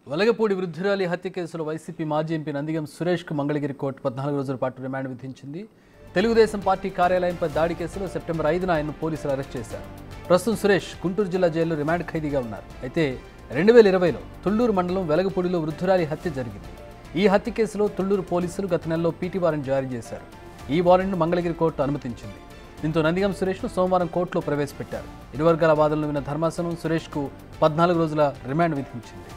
వెలగపూడి వృద్ధురాలి హత్య కేసులో వైసీపీ మాజీ ఎంపీ నందిగం సురేష్కు మంగళగిరి కోర్టు 14 రోజుల పాటు రిమాండ్ విధించింది. తెలుగుదేశం పార్టీ కార్యాలయంపై దాడి కేసులో సెప్టెంబర్ 5న ఆయన్ను పోలీసులు అరెస్ట్ చేశారు. ప్రస్తుతం సురేష్ గుంటూరు జిల్లా జైల్లో రిమాండ్ ఖైదీగా ఉన్నారు. అయితే 2020లో తుళ్లూరు మండలం వెలగపూడిలో వృద్ధురాలి హత్య జరిగింది. ఈ హత్య కేసులో తుళ్లూరు పోలీసులు గత నెలలో పీటీ వారెంట్ జారీ చేశారు. ఈ వారెంట్ను మంగళగిరి కోర్టు అనుమతించింది. దీంతో నందిగం సురేష్ను సోమవారం కోర్టులో ప్రవేశపెట్టారు. ఇరు వర్గాల వాదనలు విన్న ధర్మాసనం సురేష్కు 14 రోజుల రిమాండ్ విధించింది.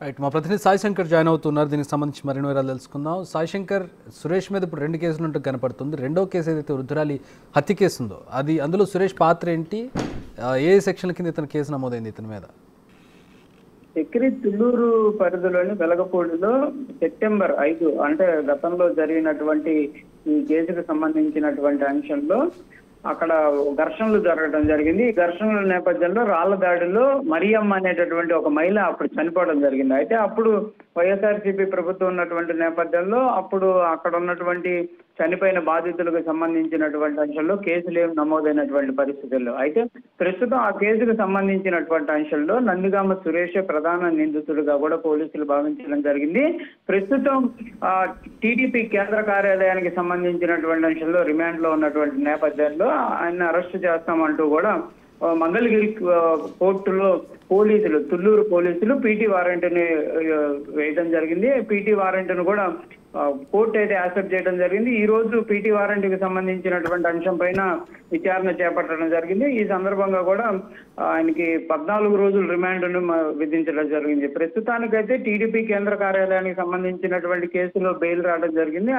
రైట్, మా ప్రతినిధి సాయి శంకర్ జాయిన్ అవుతున్నారు. దీనికి సంబంధించి మరిన్ని వివరాలు తెలుసుకుందాం. సాయి శంకర్, సురేష్ మీద ఇప్పుడు 2 కేసులు ఉంటూ కనపడుతుంది. రెండో కేసు ఏదైతే వృద్ధురాలి హత్య కేసు ఉందో అందులో సురేష్ పాత్ర ఏంటి, ఏ సెక్షన్ల కింద ఇతను కేసు నమోదైంది ఇతని మీద? చక్రి తుళ్లూరు పరిధిలోని వెలగపూడిలో సెప్టెంబర్ 5 అంటే గతంలో జరిగినటువంటి ఈ కేసుకు సంబంధించినటువంటి అంశంలో అక్కడ ఘర్షణలు జరగడం జరిగింది. ఈ ఘర్షణల నేపథ్యంలో రాళ్ల దాడిలో మరియమ్మ అనేటటువంటి ఒక మహిళ అప్పుడు చనిపోవడం జరిగింది. అయితే అప్పుడు వైఎస్ఆర్సీపీ ప్రభుత్వం ఉన్నటువంటి నేపథ్యంలో అప్పుడు అక్కడ ఉన్నటువంటి చనిపోయిన బాధితులకు సంబంధించినటువంటి అంశంలో కేసులు ఏమి నమోదైనటువంటి పరిస్థితుల్లో అయితే ప్రస్తుతం ఆ కేసుకు సంబంధించినటువంటి అంశంలో నందిగామ సురేష్ ప్రధాన నిందితుడిగా కూడా పోలీసులు భావించడం జరిగింది. ప్రస్తుతం టీడీపీ కేంద్ర కార్యాలయానికి సంబంధించినటువంటి అంశంలో రిమాండ్ లో ఉన్నటువంటి నేపథ్యంలో ఆయన అరెస్ట్ చేస్తామంటూ కూడా మంగళగిరి కోర్టులో పోలీసులు తుళ్లూరు పోలీసులు పీటీ వారెంట్ ని వేయడం జరిగింది. పీటీ వారెంట్ ను కూడా కోర్టు అయితే యాక్సెప్ట్ చేయడం జరిగింది. ఈ రోజు పీటీ వారెంట్ కి సంబంధించినటువంటి అంశం పైన విచారణ చేపట్టడం జరిగింది. ఈ సందర్భంగా కూడా ఆయనకి 14 రోజులు రిమాండ్ ను విధించడం జరిగింది. ప్రస్తుతానికైతే టీడీపీ కేంద్ర కార్యాలయానికి సంబంధించినటువంటి కేసులో బెయిల్ రావడం జరిగింది.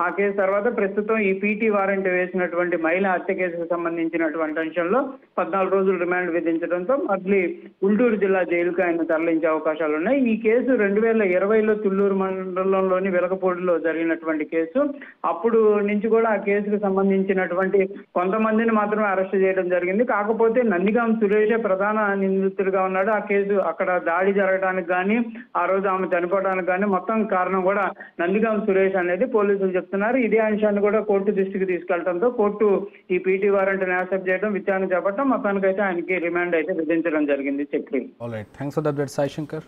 ఆ కేసు తర్వాత ప్రస్తుతం ఈ పీటీ వారెంట్ వేసినటువంటి మహిళా హత్య కేసుకు సంబంధించినటువంటి అంశంలో 14 రోజులు రిమాండ్ విధించడంతో మళ్ళీ గుంటూరు జిల్లా జైలుకు ఆయన తరలించే అవకాశాలు ఉన్నాయి. ఈ కేసు 2020లో తుళ్లూరు మండలంలోని వెలగపూడిలో జరిగినటువంటి కేసు. అప్పుడు నుంచి కూడా ఆ కేసుకు సంబంధించినటువంటి కొంతమందిని మాత్రమే అరెస్ట్ చేయడం జరిగింది. కాకపోతే నందిగాం సురేష్ ప్రధాన నిందితుడిగా ఉన్నాడు. ఆ కేసు అక్కడ దాడి జరగడానికి కానీ ఆ రోజు ఆమె చనిపోవడానికి కానీ మొత్తం కారణం కూడా నందిగాం సురేష్ అనేది పోలీసులు చెప్తున్నారు. ఇదే అంశాన్ని కూడా కోర్టు దృష్టికి తీసుకెళ్లడంతో కోర్టు ఈ పీటీ వారెంట్ యాక్సెప్ట్ చేయడం, విచారణ చేపట్టడం, మొత్తానికైతే ఆయనకి రిమాండ్ అయితే విధించడం జరిగింది. Chakri. All right, thanks for the update Sai Shankar.